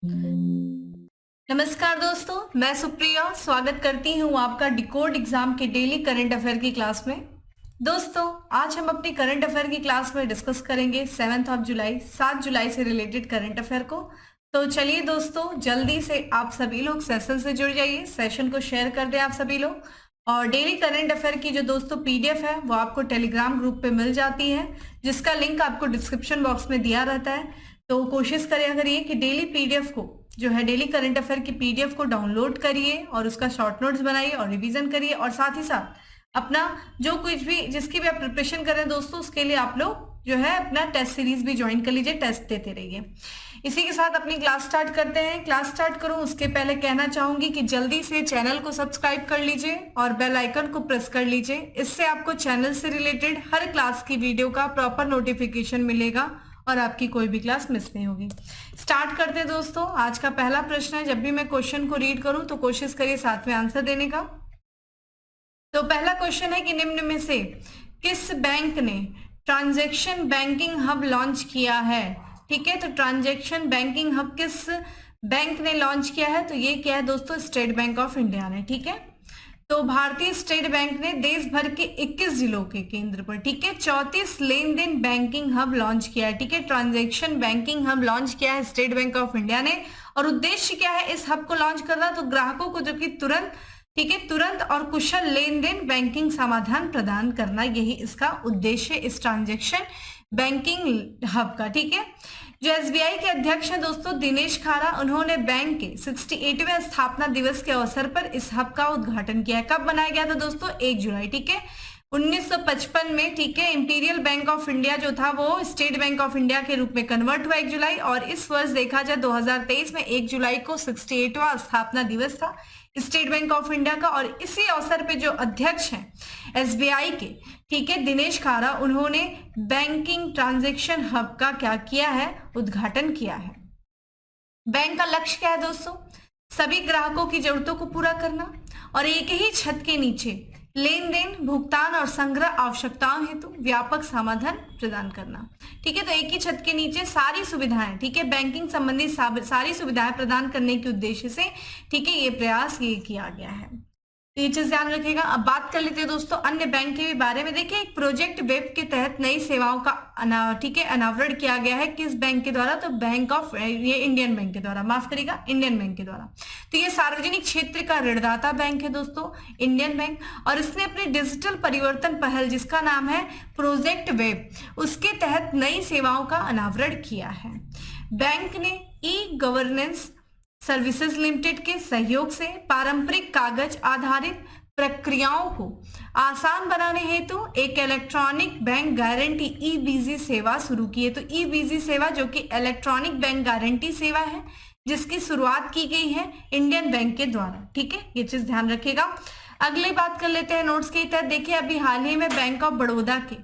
नमस्कार दोस्तों, मैं सुप्रिया स्वागत करती हूँ आपका डिकोड एग्जाम के डेली करंट अफेयर की क्लास में। दोस्तों, आज हम अपनी करंट अफेयर की क्लास में डिस्कस करेंगे 7 जुलाई 7 जुलाई से रिलेटेड करंट अफेयर को। तो चलिए दोस्तों, जल्दी से आप सभी लोग सेशन से जुड़ जाइए, सेशन को शेयर कर दें आप सभी लोग। और डेली करंट अफेयर की जो दोस्तों पीडीएफ है वो आपको टेलीग्राम ग्रुप पे मिल जाती है, जिसका लिंक आपको डिस्क्रिप्शन बॉक्स में दिया रहता है। तो कोशिश करिए कि डेली पीडीएफ को जो है डेली करंट अफेयर की पीडीएफ को डाउनलोड करिए और उसका शॉर्ट नोट्स बनाइए और रिवीजन करिए, और साथ ही साथ अपना जो कुछ भी जिसकी भी आप प्रिपरेशन कर रहे हैं दोस्तों, उसके लिए आप लोग जो है अपना टेस्ट सीरीज भी ज्वाइन कर लीजिए, टेस्ट देते रहिए। इसी के साथ अपनी क्लास स्टार्ट करते हैं। क्लास स्टार्ट करूं उसके पहले कहना चाहूंगी कि जल्दी से चैनल को सब्सक्राइब कर लीजिए और बेल आइकन को प्रेस कर लीजिए। इससे आपको चैनल से रिलेटेड हर क्लास की वीडियो का प्रॉपर नोटिफिकेशन मिलेगा और आपकी कोई भी क्लास मिस नहीं होगी। स्टार्ट करते हैं दोस्तों। आज का पहला प्रश्न है, जब भी मैं क्वेश्चन को रीड करूं तो कोशिश करिए साथ में आंसर देने का। तो पहला क्वेश्चन है कि निम्न में से किस बैंक ने ट्रांजैक्शन बैंकिंग हब लॉन्च किया है। ठीक है, तो ट्रांजैक्शन बैंकिंग हब किस बैंक ने लॉन्च किया है? तो ये क्या है दोस्तों? स्टेट बैंक ऑफ इंडिया ने। ठीक है, तो भारतीय स्टेट बैंक ने देश भर के 21 जिलों के केंद्र पर, ठीक है, 34 लेन देन बैंकिंग हब लॉन्च किया है। ठीक है, ट्रांजैक्शन बैंकिंग हब लॉन्च किया है स्टेट बैंक ऑफ इंडिया ने। और उद्देश्य क्या है इस हब को लॉन्च करना? तो ग्राहकों को जो कि तुरंत, ठीक है, तुरंत और कुशल लेन देन बैंकिंग समाधान प्रदान करना, यही इसका उद्देश्य इस ट्रांजैक्शन बैंकिंग हब का। ठीक है, जो एसबीआई के अध्यक्ष हैं दोस्तों दिनेश खारा, उन्होंने बैंक के 68वें स्थापना दिवस के अवसर पर इस हब का उद्घाटन किया। कब बनाया गया था दोस्तों? 1 जुलाई। ठीक है, 1955 में। ठीक है, इंपीरियल बैंक ऑफ इंडिया जो था वो स्टेट बैंक ऑफ इंडिया के रूप में कन्वर्ट हुआ 1 जुलाई, और इस वर्ष देखा जाए 2023 में 1 जुलाई को 68वां स्थापना दिवस था स्टेट बैंक ऑफ इंडिया का। और इसी अवसर पे जो अध्यक्ष हैं एसबीआई के, ठीक है, दिनेश खारा, उन्होंने बैंकिंग ट्रांजैक्शन हब का क्या किया है? उद्घाटन किया है। बैंक का लक्ष्य क्या है दोस्तों? सभी ग्राहकों की जरूरतों को पूरा करना और एक ही छत के नीचे लेन देन, भुगतान और संग्रह आवश्यकताओं हेतु व्यापक समाधान प्रदान करना। ठीक है, तो एक ही छत के नीचे सारी सुविधाएं, ठीक है, बैंकिंग संबंधी सारी सुविधाएं प्रदान करने के उद्देश्य से, ठीक है, ये प्रयास ये किया गया है। तो ये चीज ध्यान रखिएगा। अब बात कर लेते हैं दोस्तों अन्य बैंक के भी बारे में। देखिए, एक प्रोजेक्ट वेब के तहत नई सेवाओं का ठीक है अनावरण किया गया है। किस बैंक के द्वारा? तो बैंक ऑफ ये इंडियन बैंक के द्वारा, माफ करिएगा, इंडियन बैंक के द्वारा। तो ये सार्वजनिक क्षेत्र का ऋणदाता बैंक है दोस्तों, इंडियन बैंक, और इसने अपनी डिजिटल परिवर्तन पहल जिसका नाम है प्रोजेक्ट वेब, उसके तहत नई सेवाओं का अनावरण किया है। बैंक ने ई गवर्नेंस सर्विसेज लिमिटेड के सहयोग से पारंपरिक कागज आधारित प्रक्रियाओं को आसान बनाने हेतु एक इलेक्ट्रॉनिक बैंक गारंटी ईबीजी सेवा शुरू की है। तो ईबीजी सेवा जो कि इलेक्ट्रॉनिक बैंक गारंटी सेवा है, जिसकी शुरुआत की गई है इंडियन बैंक के द्वारा। ठीक है, ये चीज ध्यान रखिएगा। अगली बात कर लेते हैं नोट्स के तहत। देखिए, अभी हाल ही में बैंक ऑफ बड़ौदा के,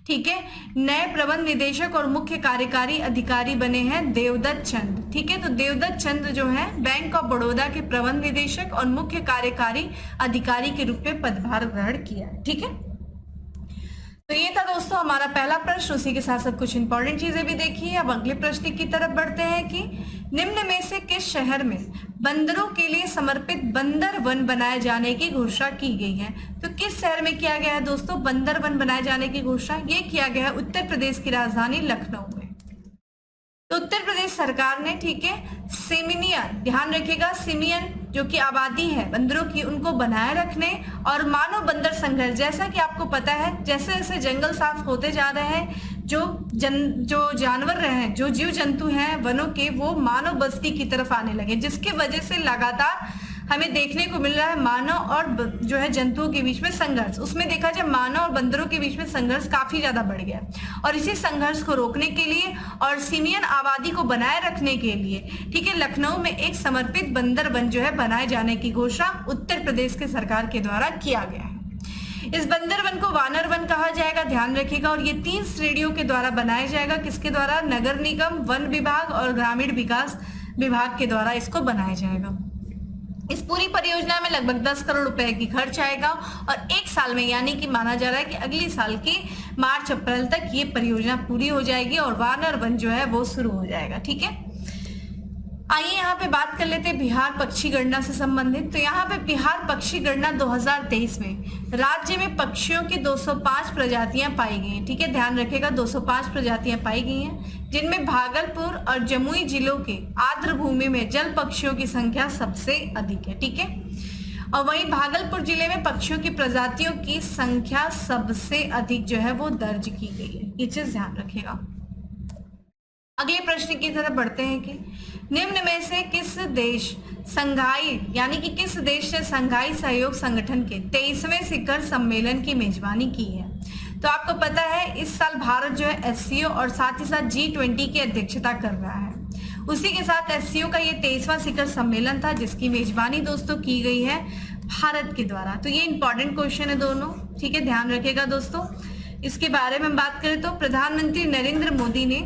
ठीक है, नए प्रबंध निदेशक और मुख्य कार्यकारी अधिकारी बने हैं देवदत्त चंद। ठीक है, तो देवदत्त चंद जो है बैंक ऑफ बड़ौदा के प्रबंध निदेशक और मुख्य कार्यकारी अधिकारी के रूप में पदभार ग्रहण किया है। ठीक है, तो ये था दोस्तों हमारा पहला प्रश्न। उसी के साथ साथ कुछ इंपॉर्टेंट चीजें भी देखिए। अब अगले प्रश्न की तरफ बढ़ते हैं कि निम्न में से किस शहर में बंदरों के लिए समर्पित बंदर वन बनाए जाने की घोषणा की गई है? तो किस शहर में किया गया है दोस्तों बंदर वन बनाए जाने की घोषणा? ये किया गया है उत्तर प्रदेश की राजधानी लखनऊ में। तो उत्तर प्रदेश सरकार ने, ठीक है, सिमियन, ध्यान रखिएगा, सिमियन जो कि आबादी है बंदरों की, उनको बनाए रखने और मानव बंदर संघर्ष, जैसा कि आपको पता है जैसे जैसे जंगल साफ होते जा रहे हैं, जो जानवर रहे, जो जीव जंतु हैं वनों के, वो मानव बस्ती की तरफ आने लगे, जिसके वजह से लगातार हमें देखने को मिल रहा है मानव और जो है जंतुओं के बीच में संघर्ष। उसमें देखा जाए मानव और बंदरों के बीच में संघर्ष काफी ज्यादा बढ़ गया, और इसी संघर्ष को रोकने के लिए और सिमियन आबादी को बनाए रखने के लिए, ठीक है, लखनऊ में एक समर्पित बंदर वन जो है बनाए जाने की घोषणा उत्तर प्रदेश के सरकार के द्वारा किया गया है। इस बंदर वन को वानर वन कहा जाएगा, ध्यान रखिएगा, और ये 3 श्रेणियों के द्वारा बनाया जाएगा। किसके द्वारा? नगर निगम, वन विभाग और ग्रामीण विकास विभाग के द्वारा इसको बनाया जाएगा। इस पूरी परियोजना में लगभग 10 करोड़ रुपए की खर्च आएगा, और 1 साल में, यानी कि माना जा रहा है कि अगली साल के मार्च अप्रैल तक ये परियोजना पूरी हो जाएगी और वानर वन जो है वो शुरू हो जाएगा। ठीक है, आइए यहाँ पे बात कर लेते हैं बिहार पक्षी गणना से संबंधित। तो यहाँ पे बिहार पक्षी गणना 2023 में राज्य में पक्षियों की 205 प्रजातियां पाई गई हैं। ठीक है, ध्यान रखिएगा 205 प्रजातियां पाई गई हैं, जिनमें भागलपुर और जमुई जिलों के आर्द्र भूमि में जल पक्षियों की संख्या सबसे अधिक है। ठीक है, और वहीं भागलपुर जिले में पक्षियों की प्रजातियों की संख्या सबसे अधिक जो है वो दर्ज की गई है। ये चीज ध्यान रखिएगा। अगले प्रश्न की तरफ बढ़ते हैं कि निम्न में से किस देश संघाई यानी कि किस देश ने संघाई सहयोग संगठन के 23वें शिखर सम्मेलन की मेजबानी की है। तो आपको पता है इस साल भारत जो है एससीओ और साथ ही साथ G20 की अध्यक्षता कर रहा है। उसी के साथ एससीओ का ये 23वां शिखर सम्मेलन था, जिसकी मेजबानी दोस्तों की गई है भारत के द्वारा। तो ये इंपॉर्टेंट क्वेश्चन है दोनों, ठीक है, ध्यान रखिएगा दोस्तों। इसके बारे में बात करें तो प्रधानमंत्री नरेंद्र मोदी ने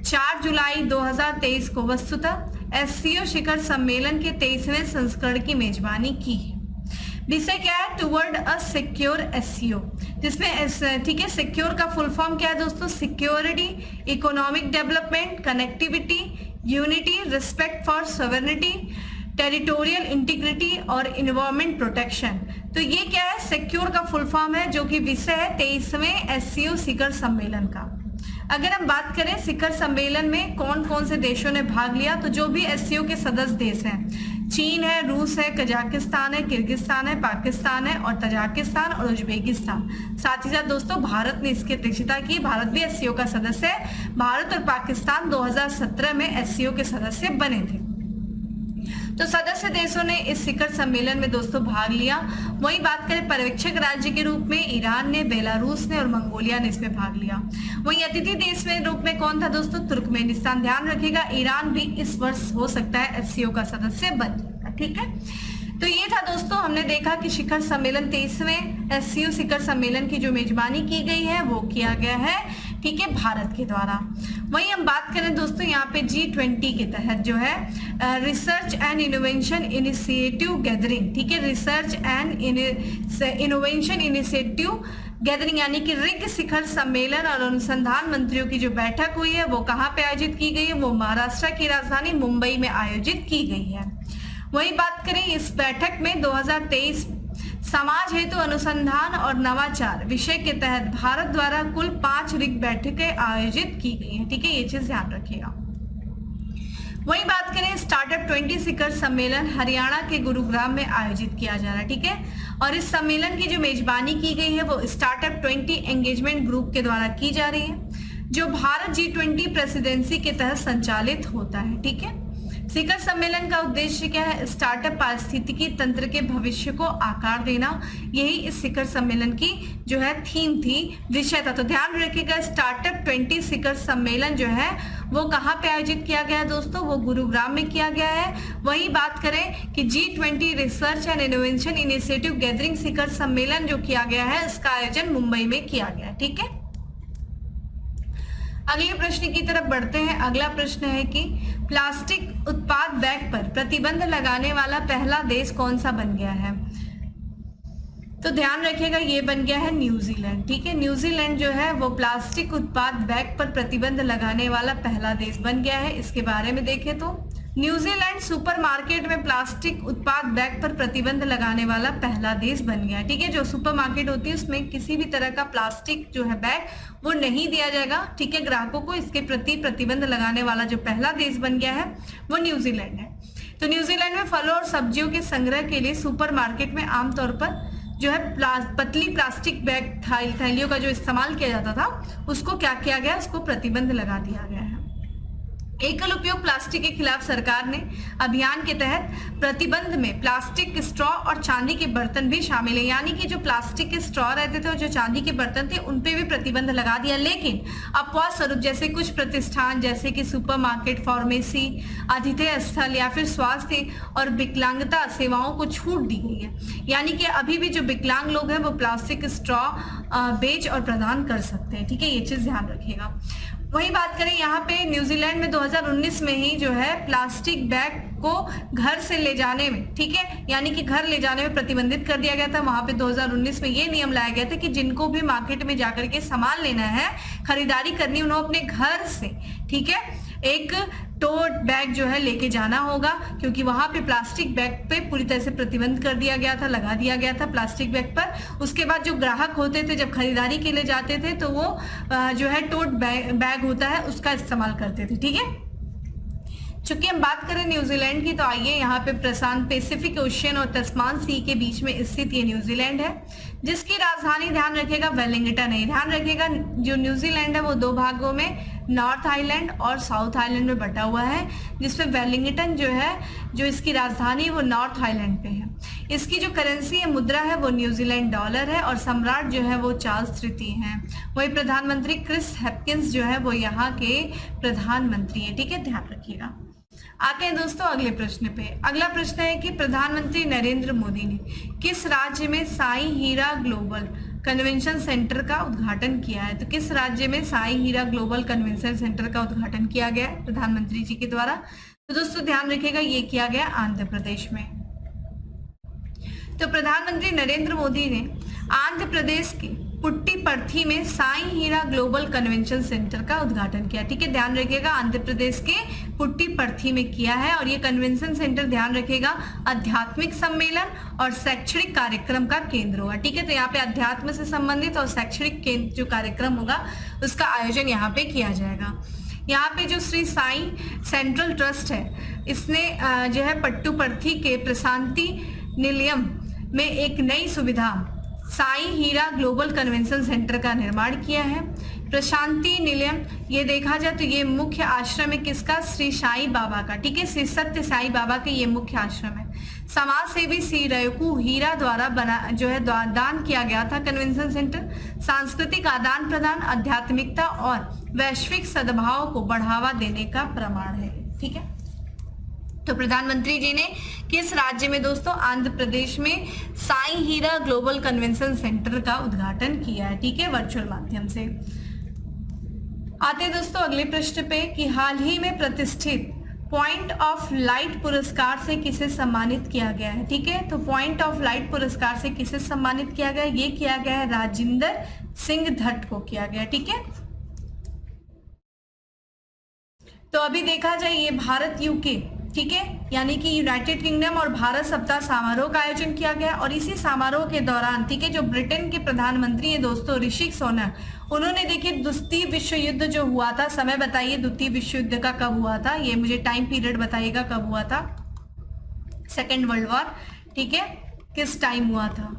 4 जुलाई 2023 को वस्तुतः एससीओ शिखर सम्मेलन के 23वें संस्करण की मेजबानी की है। विषय क्या है? टुवर्ड अ सिक्योर एससीओ, जिसमें ठीक है सिक्योर का फुल फॉर्म क्या है दोस्तों? Security, economic development, connectivity, unity, respect for sovereignty, territorial integrity और इन्वायरमेंट प्रोटेक्शन। तो ये क्या है? सिक्योर का फुल फॉर्म है, जो कि विषय है 23वें एससीओ शिखर सम्मेलन का। अगर हम बात करें शिखर सम्मेलन में कौन कौन से देशों ने भाग लिया, तो जो भी एससीओ के सदस्य देश हैं, चीन है, रूस है, कजाकिस्तान है, किर्गिस्तान है, पाकिस्तान है और तजाकिस्तान और उज्बेकिस्तान। साथ ही साथ दोस्तों भारत ने इसकी अध्यक्षता की। भारत भी एससीओ का सदस्य है। भारत और पाकिस्तान 2017 में एससीओ के सदस्य बने थे। तो सदस्य देशों ने इस शिखर सम्मेलन में दोस्तों भाग लिया। वही बात करें पर्यवेक्षक राज्य के रूप में ईरान ने, बेलारूस ने और मंगोलिया ने इसमें भाग लिया। वही अतिथि देश में रूप में कौन था दोस्तों? तुर्कमेनिस्तान। ध्यान रखिएगा ईरान भी इस वर्ष हो सकता है एससीओ का सदस्य बन जाएगा। ठीक है, तो ये था दोस्तों, हमने देखा कि शिखर सम्मेलन 23वें एससीओ शिखर सम्मेलन की जो मेजबानी की गई है वो किया गया है, ठीक है, भारत के द्वारा। वहीं हम बात करें दोस्तों यहाँ पे G20 के तहत जो है research and innovation initiative gathering, ठीक है, research and innovation initiative gathering यानी कि रिग शिखर सम्मेलन और अनुसंधान मंत्रियों की जो बैठक हुई है वो कहाँ पे आयोजित की गई है? वो महाराष्ट्र की राजधानी मुंबई में आयोजित की गई है। वही बात करें इस बैठक में 2023 समाज हेतु अनुसंधान और नवाचार विषय के तहत भारत द्वारा कुल 5 रिग बैठकें आयोजित की गई हैं। ठीक है, ये चीज ध्यान रखिएगा। वही बात करें स्टार्टअप 20 शिखर सम्मेलन हरियाणा के गुरुग्राम में आयोजित किया जा रहा है। ठीक है, और इस सम्मेलन की जो मेजबानी की गई है वो स्टार्टअप 20 एंगेजमेंट ग्रुप के द्वारा की जा रही है, जो भारत G20 प्रेसिडेंसी के तहत संचालित होता है। ठीक है, शिखर सम्मेलन का उद्देश्य क्या है? स्टार्टअप पारिस्थितिकी तंत्र के भविष्य को आकार देना, यही इस शिखर सम्मेलन की जो है थीम थी, विषय था। तो ध्यान रखिएगा स्टार्टअप 20 शिखर सम्मेलन जो है वो कहाँ पे आयोजित किया गया है दोस्तों? वो गुरुग्राम में किया गया है। वही बात करें कि G20 research and innovation initiative gathering शिखर सम्मेलन जो किया गया है इसका आयोजन मुंबई में किया गया है। ठीक है, अगले प्रश्न की तरफ बढ़ते हैं। अगला प्रश्न है कि प्लास्टिक उत्पाद बैग पर प्रतिबंध लगाने वाला पहला देश कौन सा बन गया है? तो ध्यान रखिएगा ये बन गया है न्यूजीलैंड। ठीक है, न्यूजीलैंड जो है वो प्लास्टिक उत्पाद बैग पर प्रतिबंध लगाने वाला पहला देश बन गया है। इसके बारे में देखें तो न्यूजीलैंड सुपरमार्केट में प्लास्टिक उत्पाद बैग पर प्रतिबंध लगाने वाला पहला देश बन गया है। ठीक है, जो सुपरमार्केट होती है उसमें किसी भी तरह का प्लास्टिक जो है बैग वो नहीं दिया जाएगा। ठीक है, ग्राहकों को इसके प्रति प्रतिबंध लगाने वाला जो पहला देश बन गया है वो न्यूजीलैंड है। तो न्यूजीलैंड में फलों और सब्जियों के संग्रह के लिए सुपरमार्केट में आमतौर पर जो है पतली प्लास्टिक बैग थैलियों का जो इस्तेमाल किया जाता था उसको क्या किया गया? उसको प्रतिबंध लगा दिया गया है। एकल उपयोग प्लास्टिक के खिलाफ सरकार ने अभियान के तहत प्रतिबंध में प्लास्टिक स्ट्रॉ और चांदी के बर्तन भी शामिल है, यानी कि जो प्लास्टिक के स्ट्रॉ रहते थे और जो चांदी के बर्तन थे उन पे भी प्रतिबंध लगा दिया। लेकिन अपवाद स्वरूप जैसे कुछ प्रतिष्ठान जैसे कि सुपरमार्केट, फार्मेसी, आतिथ्य स्थल या फिर स्वास्थ्य और विकलांगता सेवाओं को छूट दी गई है, यानी कि अभी भी जो विकलांग लोग हैं वो प्लास्टिक स्ट्रॉ बेच और प्रदान कर सकते हैं। ठीक है, ये चीज ध्यान रखिएगा। वही बात करें यहाँ पे न्यूजीलैंड में 2019 में ही जो है प्लास्टिक बैग को घर से ले जाने में, ठीक है, यानी कि घर ले जाने में प्रतिबंधित कर दिया गया था। वहां पे 2019 में ये नियम लाया गया था कि जिनको भी मार्केट में जाकर के सामान लेना है, खरीदारी करनी, उन्होंने अपने घर से, ठीक है, एक टोट बैग जो है लेके जाना होगा, क्योंकि वहां पे प्लास्टिक बैग पे पूरी तरह से प्रतिबंध कर दिया गया था, लगा दिया गया था प्लास्टिक बैग पर। उसके बाद जो ग्राहक होते थे जब खरीदारी के लिए जाते थे तो वो जो है टोट बैग होता है उसका इस्तेमाल करते थे। ठीक है, चूंकि हम बात करें न्यूजीलैंड की तो आइए यहाँ पे प्रशांत पैसिफिक ओशियन और तस्मान सी के बीच में स्थित ये न्यूजीलैंड है, जिसकी राजधानी ध्यान रखिएगा वेलिंगटन है। ध्यान रखिएगा जो न्यूजीलैंड है वो दो भागों में नॉर्थ आइलैंड और साउथ आइलैंड में बटा हुआ है, जिसमें वेलिंगटन जो है जो इसकी राजधानी है वो नॉर्थ आइलैंड पे है। इसकी जो करेंसी है मुद्रा है वो न्यूजीलैंड डॉलर है और सम्राट जो है वो चार्ल्स तृतीय हैं। वही प्रधानमंत्री क्रिस हेपकिंस जो है वो यहाँ के प्रधानमंत्री है। ठीक है, ध्यान रखिएगा। आते हैं दोस्तों अगले प्रश्न पे। अगला प्रश्न है कि प्रधानमंत्री नरेंद्र मोदी ने किस राज्य में साई हीरा ग्लोबल कन्वेंशन सेंटर का उद्घाटन किया है? तो किस राज्य में साई हीरा ग्लोबल कन्वेंशन सेंटर का उद्घाटन किया गया है प्रधानमंत्री जी के द्वारा? तो दोस्तों ध्यान रखिएगा ये किया गया आंध्र प्रदेश में। तो प्रधानमंत्री नरेंद्र मोदी ने आंध्र प्रदेश के पुट्टीपर्थी में साई हीरा ग्लोबल कन्वेंशन सेंटर का उद्घाटन किया। ठीक है, ध्यान रखिएगा आंध्र प्रदेश के पुट्टीपर्थी में किया है। और ये कन्वेंशन सेंटर ध्यान रखिएगा आध्यात्मिक सम्मेलन और शैक्षणिक कार्यक्रम का केंद्र होगा। ठीक है, तो यहाँ पे अध्यात्म से संबंधित और शैक्षणिक जो कार्यक्रम होगा उसका आयोजन यहाँ पे किया जाएगा। यहाँ पे जो श्री साई सेंट्रल ट्रस्ट है इसने जो है पट्टुपर्थी के प्रशांति निलयम में एक नई सुविधा साई हीरा ग्लोबल कन्वेंशन सेंटर का निर्माण किया है। प्रशांति निलयम ये देखा जाए तो ये मुख्य आश्रम है किसका? श्री साई बाबा का। ठीक है, श्री सत्य साई बाबा के ये मुख्य आश्रम है। समाज सेवी श्री रयकू हीरा द्वारा बना जो है दान किया गया था कन्वेंशन सेंटर। सांस्कृतिक आदान प्रदान, आध्यात्मिकता और वैश्विक सद्भाव को बढ़ावा देने का प्रमाण है। ठीक है, तो प्रधानमंत्री जी ने किस राज्य में दोस्तों? आंध्र प्रदेश में साई हीरा ग्लोबल कन्वेंशन सेंटर का उद्घाटन किया है। ठीक है, वर्चुअल माध्यम से। आते दोस्तों अगले प्रश्न पे कि हाल ही में प्रतिष्ठित पॉइंट ऑफ लाइट पुरस्कार से किसे सम्मानित किया गया है? ठीक है, तो पॉइंट ऑफ लाइट पुरस्कार से किसे सम्मानित किया गया? ये किया गया है राजिंदर सिंह धट को किया गया। ठीक है, तो अभी देखा जाए ये भारत यूके, ठीक है, यानी कि यूनाइटेड किंगडम और भारत सप्ताह समारोह का आयोजन किया गया। और इसी समारोह के दौरान ठीक है जो ब्रिटेन के प्रधानमंत्री है दोस्तों ऋषि सुनक, उन्होंने देखिए द्वितीय विश्व युद्ध जो हुआ था, समय बताइए द्वितीय विश्व युद्ध का कब हुआ था? ये मुझे टाइम पीरियड बताइएगा कब हुआ था? Second world war. ठीक है, किस टाइम हुआ था?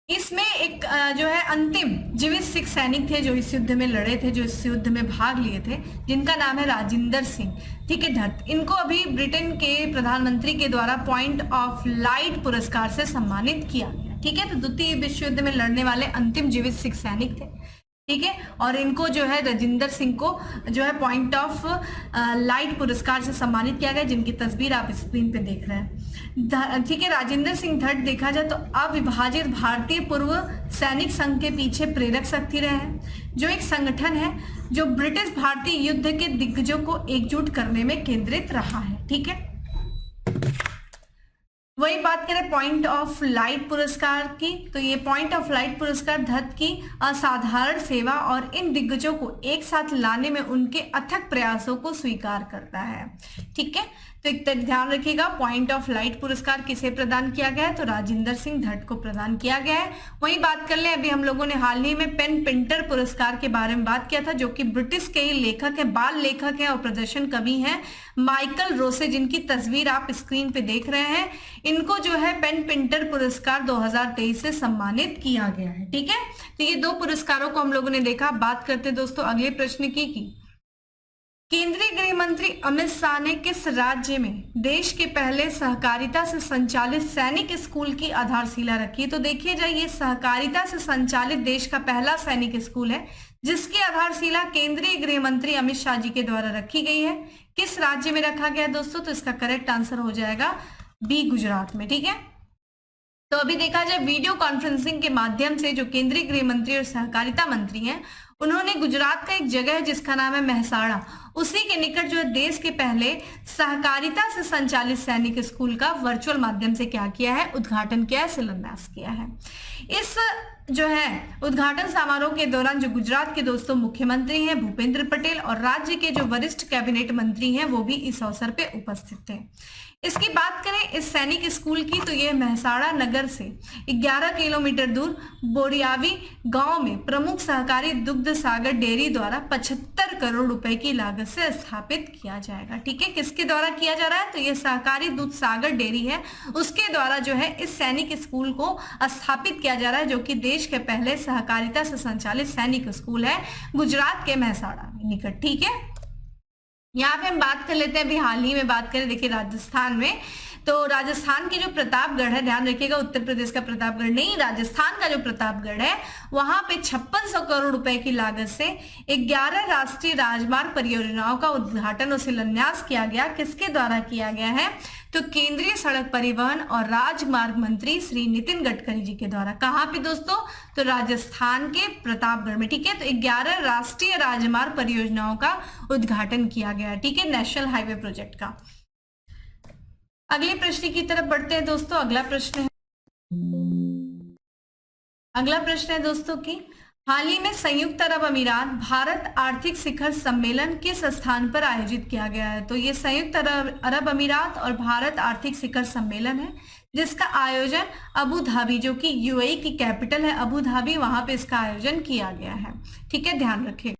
इसमें एक जो है अंतिम जीवित सिख सैनिक थे जो इस युद्ध में लड़े थे, जो इस युद्ध में भाग लिए थे, जिनका नाम है राजिंदर सिंह। ठीक है, धट। इनको अभी ब्रिटेन के प्रधानमंत्री के द्वारा पॉइंट ऑफ लाइट पुरस्कार से सम्मानित किया गया। ठीक है, तो द्वितीय विश्व युद्ध में लड़ने वाले अंतिम जीवित सिख सैनिक थे। ठीक है, और इनको जो है राजिंदर सिंह को जो है पॉइंट ऑफ लाइट पुरस्कार से सम्मानित किया गया, जिनकी तस्वीर आप स्क्रीन पे देख रहे हैं। ठीक है, राजिंदर सिंह धट देखा जाए तो अविभाजित भारतीय पूर्व सैनिक संघ के पीछे प्रेरक शक्ति रहे हैं, जो एक संगठन है जो ब्रिटिश भारतीय युद्ध के दिग्गजों को एकजुट करने में केंद्रित रहा है। ठीक है, वही बात करें पॉइंट ऑफ लाइट पुरस्कार की, तो ये पॉइंट ऑफ लाइट पुरस्कार धट की असाधारण सेवा और इन दिग्गजों को एक साथ लाने में उनके अथक प्रयासों को स्वीकार करता है। ठीक है, तो एक ध्यान रखिएगा पॉइंट ऑफ लाइट पुरस्कार किसे प्रदान किया गया है? तो राजिंदर सिंह धट को प्रदान किया गया है। वही बात कर ले, अभी हम लोगों ने हाल ही में पेन पिंटर पुरस्कार के बारे में बात किया था, जो कि ब्रिटिश के लेखक है, बाल लेखक है और प्रदर्शन कवि हैं माइकल रोसे, जिनकी तस्वीर आप स्क्रीन पे देख रहे हैं। इनको जो है पेन पिंटर पुरस्कार 2023 से सम्मानित किया गया है। ठीक है, तो ये दो पुरस्कारों को हम लोगों ने देखा। बात करते दोस्तों अगले प्रश्न की केंद्रीय गृह मंत्री अमित शाह ने किस राज्य में देश के पहले सहकारिता से संचालित सैनिक स्कूल की आधारशिला रखी? तो देखिए जाइए, सहकारिता से संचालित देश का पहला सैनिक स्कूल है जिसकी आधारशिला केंद्रीय गृह मंत्री अमित शाह जी के द्वारा रखी गई है। किस राज्य में रखा गया दोस्तों? तो इसका करेक्ट आंसर हो जाएगा बी, गुजरात में। ठीक है, तो अभी देखा जाए वीडियो कॉन्फ्रेंसिंग के माध्यम से जो केंद्रीय गृह मंत्री और सहकारिता मंत्री हैं, उन्होंने गुजरात का एक जगह है जिसका नाम है मेहसाणा, उसी के निकट जो है देश के पहले सहकारिता से संचालित सैनिक स्कूल का वर्चुअल माध्यम से क्या किया है? उद्घाटन किया है, शिलान्यास किया है। इस जो है उद्घाटन समारोह के दौरान जो गुजरात के दोस्तों मुख्यमंत्री हैं भूपेंद्र पटेल और राज्य के जो वरिष्ठ कैबिनेट मंत्री हैं वो भी इस अवसर पे उपस्थित थे। इसकी बात करें इस सैनिक स्कूल की तो यह महसाड़ा नगर से 11 किलोमीटर दूर बोरियावी गांव में प्रमुख सहकारी दुग्ध सागर डेयरी द्वारा 75 करोड़ रुपए की लागत से स्थापित किया जाएगा। ठीक है, किसके द्वारा किया जा रहा है तो यह सहकारी दूध सागर डेयरी है, उसके द्वारा जो है इस सैनिक स्कूल को स्थापित किया जा रहा है, जो कि देश के पहले सहकारिता से संचालित सैनिक स्कूल है गुजरात के महसाड़ा निकट। ठीक है, यहाँ पे हम बात कर लेते हैं अभी हाल ही में बात करें, देखिए राजस्थान में, तो राजस्थान की जो प्रतापगढ़ है, ध्यान रखिएगा उत्तर प्रदेश का प्रतापगढ़ नहीं, राजस्थान का जो प्रतापगढ़ है वहां पे 5600 करोड़ रुपए की लागत से 11 राष्ट्रीय राजमार्ग परियोजनाओं का उद्घाटन और शिलान्यास किया गया। किसके द्वारा किया गया है तो केंद्रीय सड़क परिवहन और राजमार्ग मंत्री श्री नितिन गडकरी जी के द्वारा। कहाँ पे दोस्तों तो राजस्थान के प्रतापगढ़ में। ठीक है, तो 11 राष्ट्रीय राजमार्ग परियोजनाओं का उद्घाटन किया गया। ठीक है, नेशनल हाईवे प्रोजेक्ट का। अगले प्रश्न की तरफ बढ़ते हैं दोस्तों। अगला प्रश्न है दोस्तों कि हाल ही में संयुक्त अरब अमीरात भारत आर्थिक शिखर सम्मेलन किस स्थान पर आयोजित किया गया है। तो ये संयुक्त अरब अमीरात और भारत आर्थिक शिखर सम्मेलन है जिसका आयोजन अबू धाबी, जो कि यूएई की कैपिटल है अबू धाबी, वहां पे इसका आयोजन किया गया है। ठीक है, ध्यान रखिए।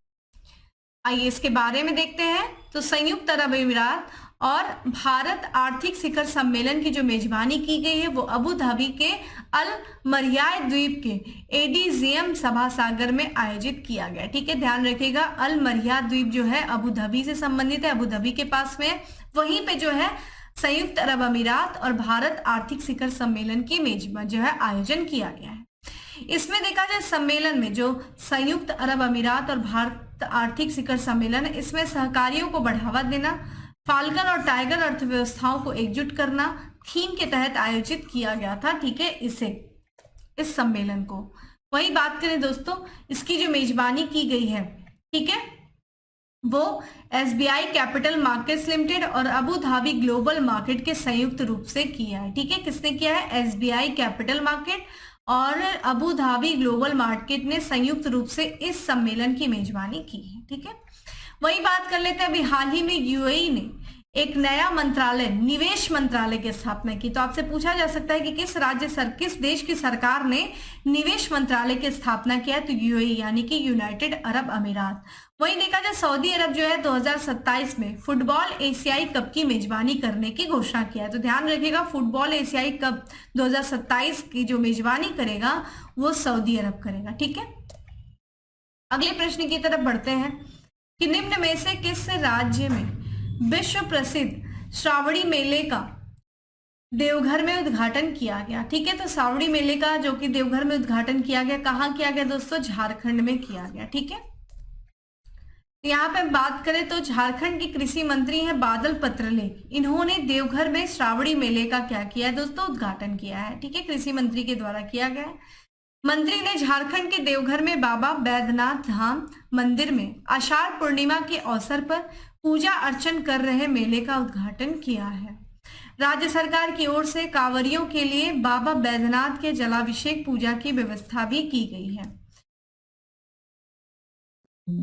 आइए इसके बारे में देखते हैं। तो संयुक्त अरब अमीरात और भारत आर्थिक शिखर सम्मेलन की जो मेजबानी की गई है वो अबू धाबी के अल मरियाय द्वीप के एडीजीएम सभा सागर में आयोजित किया गया। ठीक है, ध्यान रखिएगा, अल मरिया द्वीप जो है अबू धाबी से संबंधित है, अबू धाबी के पास में, वहीं पे जो है संयुक्त अरब अमीरात और भारत आर्थिक शिखर सम्मेलन की मेजबान जो है आयोजन किया गया है। इसमें देखा जाए सम्मेलन में जो संयुक्त अरब अमीरात और भारत आर्थिक शिखर सम्मेलन है, इसमें सहकारियों को बढ़ावा देना, फाल्कन और टाइगर अर्थव्यवस्थाओं को एकजुट करना थीम के तहत आयोजित किया गया था। ठीक है, इस सम्मेलन को वही बात करें दोस्तों, इसकी जो मेजबानी की गई है, ठीक है, वो एसबीआई कैपिटल मार्केट्स लिमिटेड और अबू धाबी ग्लोबल मार्केट के संयुक्त रूप से किया है। ठीक है, किसने किया है, एसबीआई कैपिटल मार्केट और अबू धाबी ग्लोबल मार्केट ने संयुक्त रूप से इस सम्मेलन की मेजबानी की है। ठीक है, वही बात कर लेते हैं। अभी हाल ही में यूएई ने एक नया मंत्रालय, निवेश मंत्रालय की स्थापना की। तो आपसे पूछा जा सकता है कि किस देश की सरकार ने निवेश मंत्रालय की स्थापना किया है, तो यूएई यानी कि यूनाइटेड अरब अमीरात। वहीं देखा जाए सऊदी अरब जो है 2027 में फुटबॉल एशियाई कप की मेजबानी करने की घोषणा किया है। तो ध्यान रखिएगा, फुटबॉल एशियाई कप 2027 की जो मेजबानी करेगा वो सऊदी अरब करेगा। ठीक है, अगले प्रश्न की तरफ बढ़ते हैं कि निम्न में से किस राज्य में विश्व प्रसिद्ध श्रावणी मेले का देवघर में उद्घाटन किया गया। ठीक है, तो श्रावणी मेले का जो कि देवघर में उद्घाटन किया गया, कहाँ किया गया दोस्तों, झारखंड में किया गया। ठीक है, यहाँ पे बात करें तो झारखंड के कृषि मंत्री हैं बादल पत्रलेख, इन्होंने देवघर में श्रावणी मेले का क्या किया है दोस्तों, उद्घाटन किया है। ठीक है, कृषि मंत्री के द्वारा किया गया है। मंत्री ने झारखंड के देवघर में बाबा बैद्यनाथ धाम मंदिर में आषाढ़ पूर्णिमा के अवसर पर पूजा अर्चन कर रहे मेले का उद्घाटन किया है। राज्य सरकार की ओर से कांवरियों के लिए बाबा बैद्यनाथ के जलाभिषेक पूजा की व्यवस्था भी की गई है।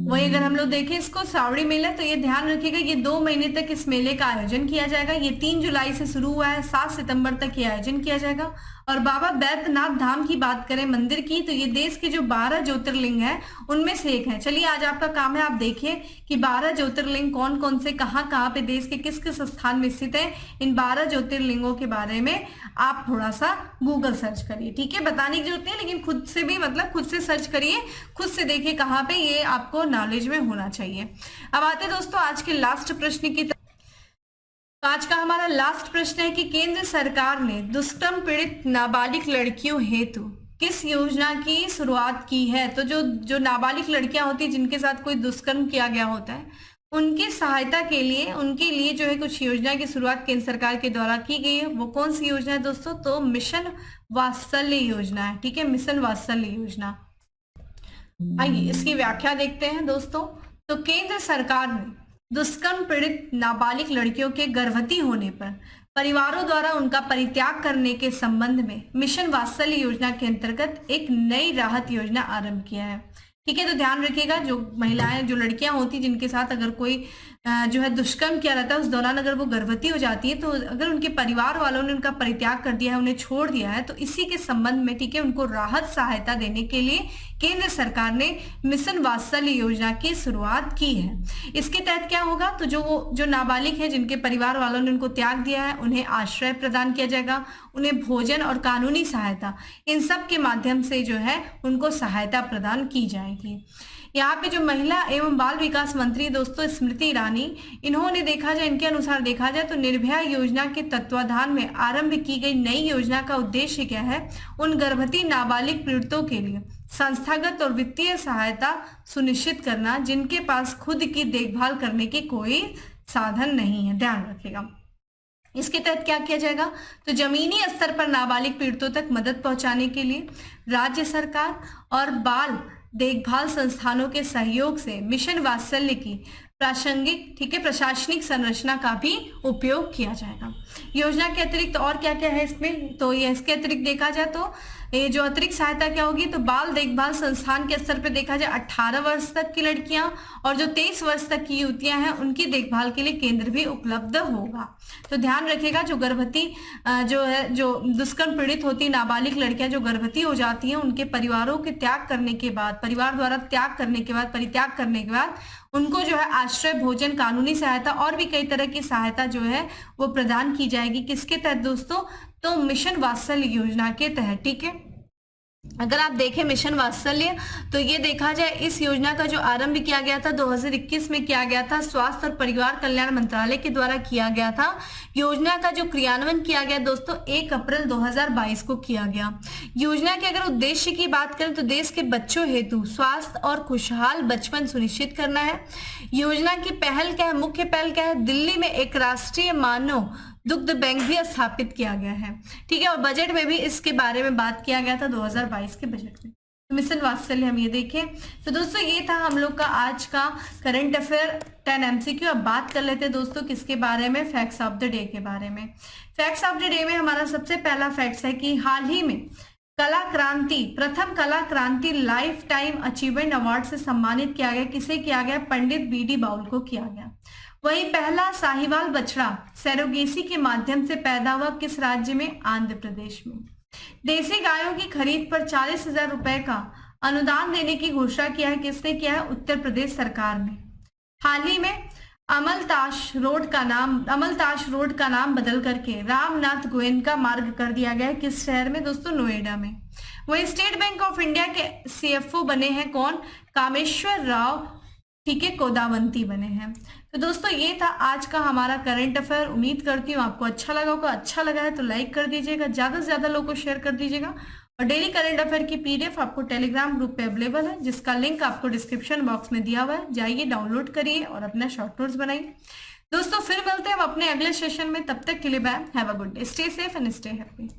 वही अगर हम लोग देखें इसको श्रावणी मेला, तो ये ध्यान रखिएगा ये 2 महीने तक इस मेले का आयोजन किया जाएगा। ये 3 जुलाई से शुरू हुआ है, 7 सितंबर तक ये आयोजन किया जाएगा। और बाबा बैद्यनाथ धाम की बात करें मंदिर की, तो ये देश के जो 12 ज्योतिर्लिंग है उनमें से एक है। चलिए आज आपका काम है, आप देखिए कि 12 ज्योतिर्लिंग कौन कौन से कहाँ पे देश के किस किस स्थान में स्थित है। इन 12 ज्योतिर्लिंगों के बारे में आप थोड़ा सा गूगल सर्च करिए। ठीक है, बताने की जरूरत नहीं, लेकिन खुद से भी खुद से सर्च करिए, खुद से देखिए कहाँ पे, ये आपको नॉलेज में होना चाहिए। अब आते दोस्तों आज के लास्ट प्रश्न की। आज का हमारा लास्ट प्रश्न है कि केंद्र सरकार ने दुष्कर्म पीड़ित नाबालिग लड़कियों हेतु किस योजना की शुरुआत की है। तो जो नाबालिग लड़कियां होती हैं जिनके साथ कोई दुष्कर्म किया गया होता है, उनकी सहायता के लिए उनके लिए जो है कुछ योजना की शुरुआत केंद्र सरकार के द्वारा की गई है। वो कौन सी योजना है दोस्तों, तो मिशन वात्सल्य योजना है। ठीक है, मिशन वात्सल्य योजना। आइए इसकी व्याख्या देखते हैं दोस्तों। तो केंद्र सरकार ने दुष्कर्म पीड़ित नाबालिग लड़कियों के गर्भवती होने पर परिवारों द्वारा उनका परित्याग करने के संबंध में मिशन वात्सल्य योजना के अंतर्गत एक नई राहत योजना आरंभ किया है। ठीक है, तो ध्यान रखिएगा, जो महिलाएं, जो लड़कियां होती जिनके साथ अगर कोई जो है दुष्कर्म किया रहता है, उस दौरान अगर वो गर्भवती हो जाती है, तो अगर उनके परिवार वालों ने उनका परित्याग कर दिया है, उन्हें छोड़ दिया है, तो इसी के संबंध में, ठीक है, उनको राहत सहायता देने के लिए केंद्र सरकार ने मिशन वात्सल्य योजना की शुरुआत की है। इसके तहत क्या होगा, तो जो नाबालिग है, जिनके परिवार वालों ने उनको त्याग दिया है, उन्हें आश्रय प्रदान किया जाएगा, उन्हें भोजन और कानूनी सहायता, इन सब के माध्यम से जो है उनको सहायता प्रदान की जाएगी। यहाँ पे जो महिला एवं बाल विकास मंत्री दोस्तों स्मृति ईरानी, इन्होंने देखा जाए, इनके अनुसार देखा जाए तो निर्भया योजना के तत्वाधान में आरंभ की गई नई योजना का उद्देश्य क्या है, उन गर्भवती नाबालिग पीड़ितों के लिए संस्थागत और वित्तीय सहायता सुनिश्चित करना जिनके पास खुद की देखभाल करने की कोई साधन नहीं है। ध्यान रखिएगा, इसके तहत क्या किया जाएगा, तो जमीनी स्तर पर नाबालिग पीड़ितों तक मदद पहुंचाने के लिए राज्य सरकार और बाल देखभाल संस्थानों के सहयोग से मिशन वात्सल्य की प्रासंगिक, ठीक है, प्रशासनिक संरचना का भी उपयोग किया जाएगा। योजना के अतिरिक्त और क्या क्या है इसमें, तो ये इसके अतिरिक्त देखा जाए तो ये जो अतिरिक्त सहायता क्या होगी, तो बाल देखभाल संस्थान के स्तर पर देखा जाए 18 वर्ष तक की लड़कियां और जो 23 वर्ष तक की युवतियां हैं, उनकी देखभाल के लिए केंद्र भी उपलब्ध होगा। तो ध्यान रखिएगा, जो गर्भवती जो है, जो दुष्कर्म पीड़ित होती नाबालिग लड़कियां जो गर्भवती हो जाती हैं, उनके परिवारों के त्याग करने के बाद, परिवार द्वारा त्याग करने के बाद, परित्याग करने के बाद उनको जो है आश्रय, भोजन, कानूनी सहायता और भी कई तरह की सहायता जो है वो प्रदान की जाएगी। किसके तहत दोस्तों, तो मिशन वात्सल्य योजना के तहत। ठीक है, अगर आप देखें मिशन वात्सल्य, तो ये देखा जाए इस योजना का जो आरंभ किया गया था 2021 में किया गया था, स्वास्थ्य और परिवार कल्याण मंत्रालय के द्वारा किया गया था। योजना का जो क्रियान्वयन किया गया दोस्तों 1 अप्रैल 2022 को किया गया। योजना के अगर उद्देश्य की बात करें तो देश के बच्चों हेतु स्वास्थ्य और खुशहाल बचपन सुनिश्चित करना है। योजना की पहल क्या है, मुख्य पहल क्या है, दिल्ली में एक राष्ट्रीय मानव दुग्ध बैंक भी स्थापित किया गया है। ठीक है, और बजट में भी इसके बारे में बात किया गया था 2022 के बजट में। तो मिशन वात्सल्य हम ये देखें। तो दोस्तों ये था हम लोग का आज का करंट अफेयर 10 MCQ। अब बात कर लेते हैं दोस्तों किसके बारे में, फैक्ट्स ऑफ द डे के बारे में। फैक्ट्स ऑफ द डे में हमारा सबसे पहला फैक्ट्स है कि हाल ही में कला क्रांति, प्रथम कला क्रांति लाइफ टाइम अचीवमेंट अवार्ड से सम्मानित किया गया। किसे किया गया, पंडित BD बाउल को किया गया। वहीं पहला साहिवाल बछड़ा सैरोगेसी के माध्यम से पैदा हुआ किस राज्य में, आंध्र प्रदेश में। देसी गायों की खरीद पर 40,000 रुपए का अनुदान देने की घोषणा किया है, किसने किया है, उत्तर प्रदेश सरकार ने। हाल ही में अमलताश रोड का नाम बदल करके रामनाथ गोयनका मार्ग कर दिया गया है, किस शहर में दोस्तों, नोएडा में। वहीं स्टेट बैंक ऑफ इंडिया के CFO बने हैं कौन, कामेश्वर राव, ठीक है, कोदावंती बने हैं। तो दोस्तों ये था आज का हमारा करंट अफेयर। उम्मीद करती हूँ आपको अच्छा लगा होगा। अच्छा लगा है तो लाइक कर दीजिएगा, ज्यादा से ज्यादा लोगों को शेयर कर दीजिएगा। और डेली करंट अफेयर की PDF आपको टेलीग्राम ग्रुप पे अवेलेबल है, जिसका लिंक आपको डिस्क्रिप्शन बॉक्स में दिया हुआ है। जाइए, डाउनलोड करिए और अपना शॉर्ट नोट्स बनाइए। दोस्तों फिर मिलते हैं हम अपने अगले सेशन में, तब तक के लिए bye, have a good day, stay safe and stay happy.